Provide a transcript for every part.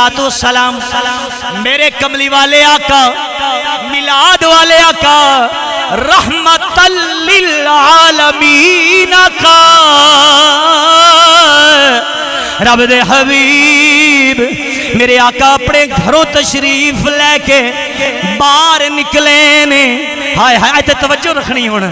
सलाम मेरे कमली वाले आका, मिलाद वाले आका, रहमतल लिल आलमीन का रब दे हबीब मेरे आका अपने घरों तशरीफ लैके बाहर निकले ने। हाय हाय इत्थे तवज्जो रखनी हुण,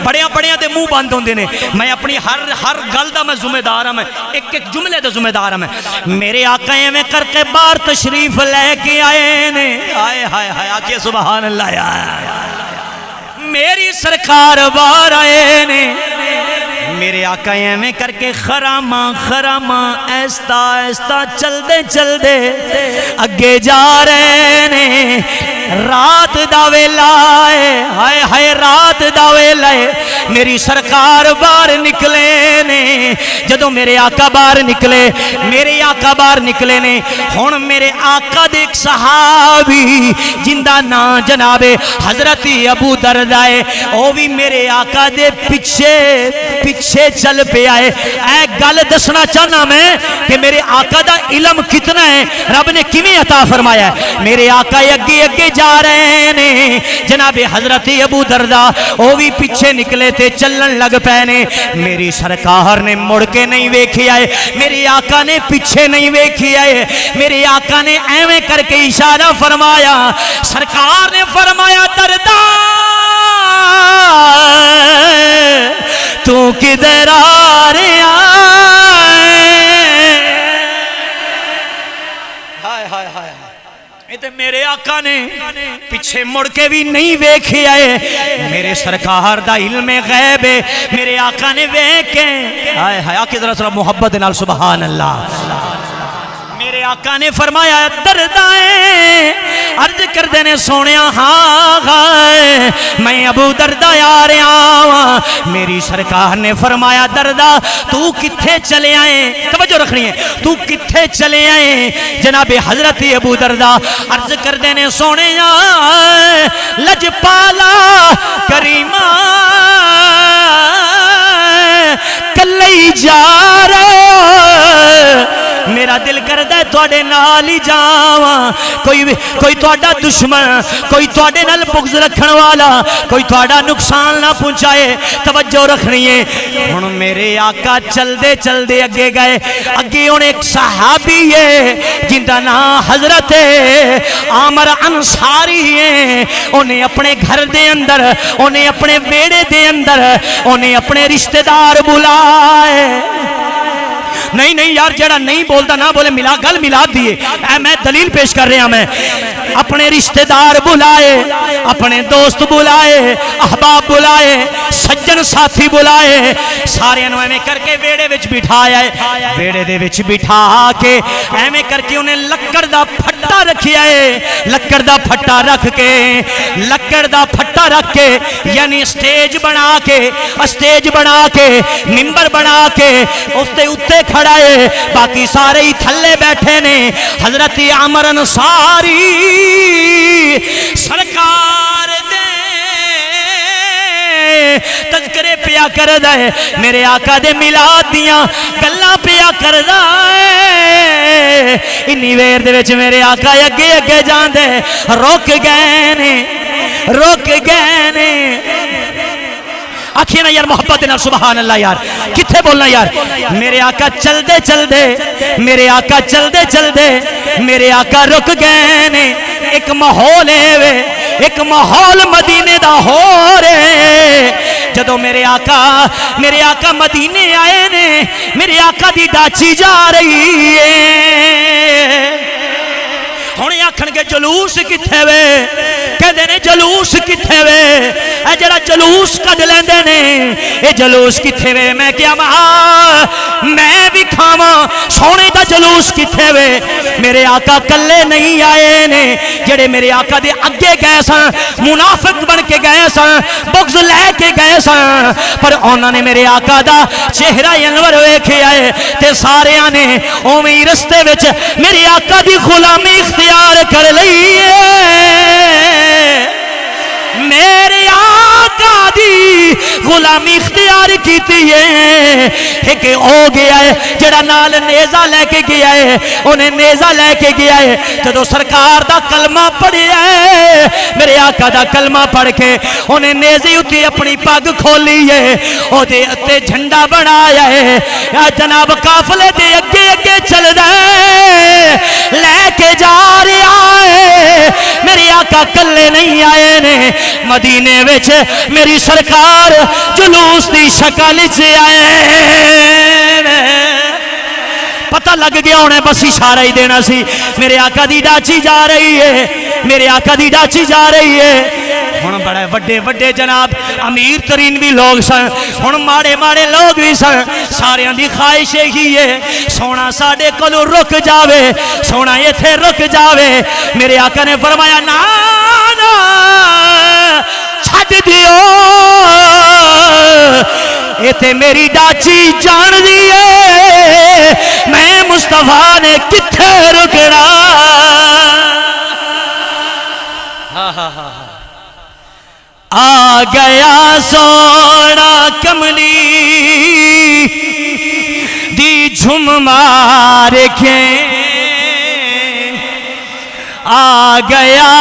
बड़िया बड़िया दे मुंह बंद होंदे ने। मैं अपनी हर गल दा मैं जिम्मेदार हां, मैं एक एक जुमले दा जिम्मेदार हां। मैं मेरे आका एवें करके बाहर तशरीफ लैके आए ने। हाय हाय हाय आके सुभान अल्लाह यार, मेरी सरकार बाहर आए ने। मेरे आका एवें करके खरामा खरामा ऐस्ता ऐस्ता चलदे चलदे अगे जा रहे ने। रात दा वेला है, हाय हाय रात दा वेला है। मेरी सरकार बाहर निकले ने। जदों मेरे आका बाहर निकले, मेरे आका बाहर निकले ने। हुण मेरे आका दे एक सहाबी जिंदा नाम जनाबे हजरत अबू दरदा है, वो भी मेरे आका दे पीछे पीछे चल पे आए। ऐ गल दसना चाहना मैं कि मेरे आका दा इल्म कितना है, रब ने किवें अता फरमाया है। मेरे आका अगे अगे जा रहे ने। जनाबे हजरत अबू दरदा वो भी पीछे निकले थे, चलन लग पे ने। मेरी सरकार ने मुड़ के नहीं वेखी आए, मेरे आका ने पीछे नहीं वेखी आए। मेरे आका ने एवें करके इशारा फरमाया, सरकार ने फरमाया दरदा तू किधर आ रहा है। हाय हाय हाय, ये मेरे आका ने पीछे मुड़ के भी नहीं वेखे आए। मेरे सरकार दा इल्म गैब है, मेरे आका ने वेखे। हाय हाय आके जरा सा मोहब्बत नाल सुभान अल्लाह। मेरे आका ने फरमाया दरदाए, अर्ज कर देने सोने हाँ गाए मैं अबू दरदा आ रहा वा। मेरी सरकार ने फरमाया दरदा तू किथे चले आए, तवज्जो रखनी है, तू किथे चले आए। जनाबे हजरत अबू दरदा अर्ज कर देने सोने लजपाला करीमा कल्ले ही जा रहे। मेरा दिल करदा है तुहाडे नाल ही जावां। कोई तुहाडा दुश्मन, कोई तुहाडे नाल बुग़्ज़ रखण वाला, कोई तुहाडा नुकसान ना पहुंचाए। तवज्जो रखनी है। हुण मेरे आका चलदे चलदे अगे गए। अगे हुण एक सहाबी है जिंदा नाम हजरत आमर अंसारी है। उन्हें अपने घर दे अंदर, उन्हें अपने वेड़े दे अंदर, उन्हें अपने रिश्तेदार बुलाए। नहीं नहीं यार, जड़ा नहीं बोलता ना बोले, मिला गल मिला दिए। मैं दलील पेश कर रहा। मैं अपने रिश्तेदार बुलाए, अपने दोस्त बुलाए, अहबाब बुलाए, सज्जन साथी बुलाए, सारे एवें करके वेड़े विच बिठाया। वेड़े दे विच बिठा के एवें करके उन्हें लक्कड़ दा फट्टा रखिया है। लक्कड़ दा फट्टा रख के, लक्कड़ दा फट्टा रख के यानी स्टेज बना के, स्टेज बना के, मिंबर बना के उसके उत्ते खड़ा है। बाकी सारे ही थल्ले बैठे ने। हजरत आमर अंसारी सरकार दे तज़किरे पिया करदा है, मेरे आका दे मिलाद दियां गल्लां पिया करदा है। इन्नी वेर दे विच मेरे आका अगे अगे जांदे रुक गए ने, रुक गए ने। आखिए ना यार मोहब्बत ना सुभान अल्लाह यार, किथे बोलना यार। मेरे आका चलदे चलदे, मेरे आका चलदे चलदे मेरे आका रुक गए ने। एक माहौल है, एक माहौल मदीने दा हो रे। जदों मेरे आका मदीने आए ने, मेरे आका दी डाची जा रही है। हुण आखणगे जलूस किथे वे, कहंदे ने जलूस किथे वे। ए जड़ा जलूस कढ लैंदे ने, ये जलूस किथे वे। मैं क्या मैं भी खावां, सोने दा जलूस किथे वे। मेरे आका कल्ले नहीं आए ने, जेड़े मेरे आका दे अगे गए सन मुनाफिक बन के गए सन, बुग़्ज़ लैके गए सन। पर उन्होंने मेरे आका दा चेहरा अनवर वेखिया है ते सारियां ने उवें ही रस्ते विच मेरे आका दी गुलामी इख्तियार कर ली है। मेरे आका दी غلامی اختیار کیتی ہے ایک ہو گیا ہے جڑا نال نیزہ لے کے گیا ہے انہیں نیزہ لے کے گیا ہے جدو سرکار دا کلمہ پڑھیا ہے میرے آقا دا کلمہ پڑھ کے انہیں نیزی اتی اپنی پاگ کھولی ہے او دے اتے جھنڈا بنایا ہے یا جناب قافلے دے اگے اگے چل دے لے کے جا رہا ہے میرے آقا کلے نہیں آئے نے مدینے وچ میری سرکار جلوس دی شکل سے آئے پتہ لگ گیا انہیں بس اشارہ ہی دینا سی میرے آقا دی ڈاچی جا رہی ہے میرے آقا دی ڈاچی جا رہی ہے ہن بڑے وڈے وڈے جناب امیر ترین بھی لوگ سن ہن ماڑے ماڑے لوگ بھی سن سارے دی خواہش ہی ہے سونا ساڈے کولوں رک جاوے سونا ایتھے رک جاوے میرے آقا نے فرمایا نا نا چھڈ دیو ایتھے میری ڈاچی جان دیئے میں مصطفیٰ نے کتھے رکنا آ گیا سونا کملی دی جھم مار کے آ گیا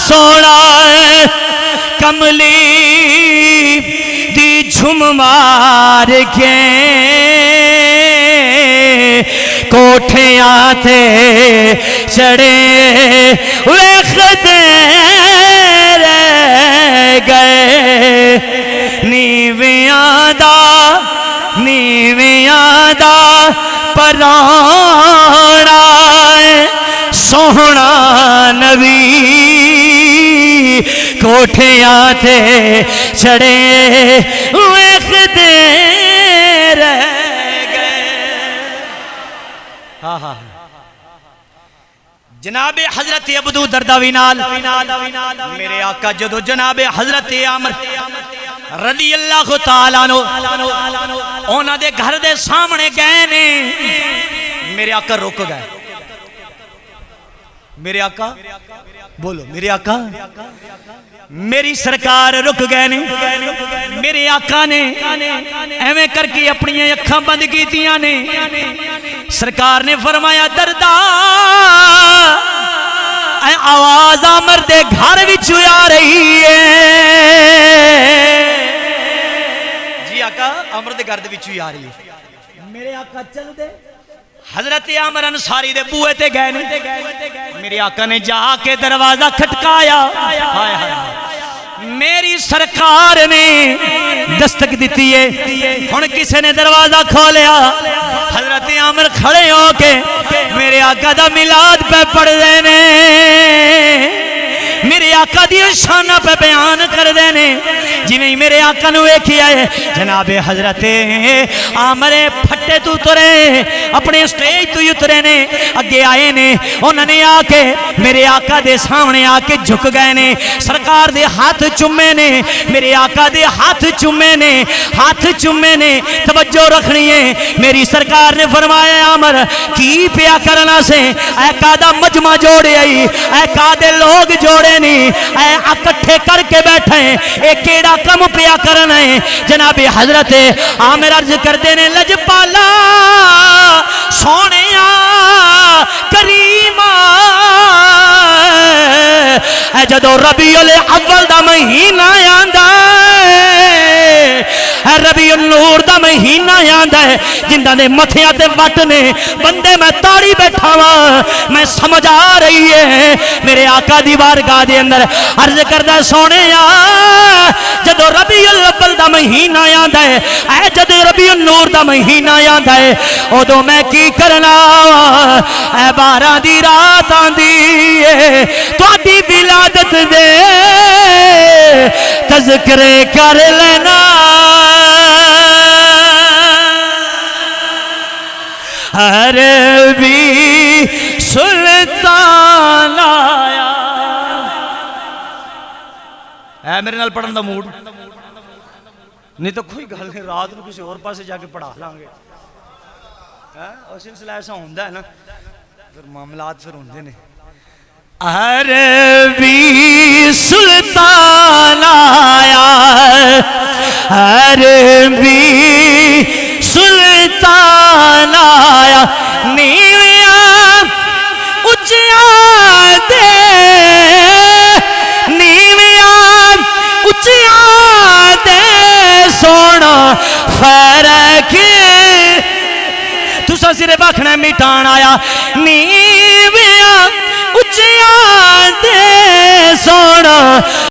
سونا کملی دی جھم مار کے کوٹھیاں تھے چڑھے ویختے رہ گئے نیویاں دا پرانا سوہنا نبی کوٹھیاں تھے چڑھے ویختے رہ گئے جناب حضرت ابو دردہ وینال میرے آقا جدو جناب حضرت عامر رضی اللہ تعالیٰ عنہ اونا دے گھر دے سامنے گئے نے میرے آقا رک گئے میرے آقا بولو میرے آقا میری سرکار رک گئے نے میرے آقا نے ایویں کر کے اپنی اکھاں بند کیتیاں نے سرکار نے فرمایا دردہ اے آواز عامر دے گھر وچ آ رہی ہے جی آقا عامر دے گھر وچ آ رہی ہے میرے آقا چل دے حضرت عامر انصاری دے بوئے تے گئے نے میرے آقا نے جا کے دروازہ کھٹکایا میری سرکار نے دستک دیتی ہے ہن کسے نے دروازہ کھولیا حضرت عامر کھڑے ہو کے میرے آقا دا میلاد پہ پڑھ دینے میرے آقا دی شانہ پہ بیان کر دینے جی میں میرے آقا نو ایک ہی آئے جناب حضرت عامر پھٹے تو اترے اپنے سٹیج تو اترے نے اگے آئے نے انہوں نے آکے میرے آقا دے سامنے آکے جھک گئے نے سرکار دے ہاتھ چمے نے میرے آقا دے ہاتھ چمے نے توجہ رکھنی ہے میری سرکار نے فرمایا عامر کی پیا کرنا سے اے قادہ مجمع جوڑے آئی اے قادے لوگ جوڑے نہیں اے اکٹھے کر کے بیٹھے اے کیڑا کم پیا کرنا ہے جناب حضرت عامر عرض کر دینے لجپالا سونیا کریمہ اے جدو ربیع الاول دا مہینہ آندا اے ربیع النور دا مہینہ آندا ہے جندہ نے متھیاں تے وٹ نے بندے میں تاڑی بیٹھا ہوا میں سمجھ آ رہی ہے میرے آقا دی بارگاہ دے اندر عرض کردہ سونیا جدو ربیع الاول دا مہینہ آندا ہے اے جدو ربیع النور دا مہینہ آندا ہے او دو میں کی کرنا اے 12 دی رات آندی ہے تو آدھی ولادت دے تذکرے کر لینا عربی سلطان آیا اے میرے نال پڑھن دا موڈ نہیں تو کوئی گل نہیں رات نو کسی اور پاسے جا کے پڑھا لانگے اور سلسلہ ایسا ہوندہ ہے نا پھر معاملات پھر ہوندے نے عربی سلطان آیا، عربی سلطان آیا، نیویاں اچیاں دے، نیویاں اچیاں دے سونا فرقی تسا صرف آکھنا مٹان آیا، نیویاں اچیاں دے سونا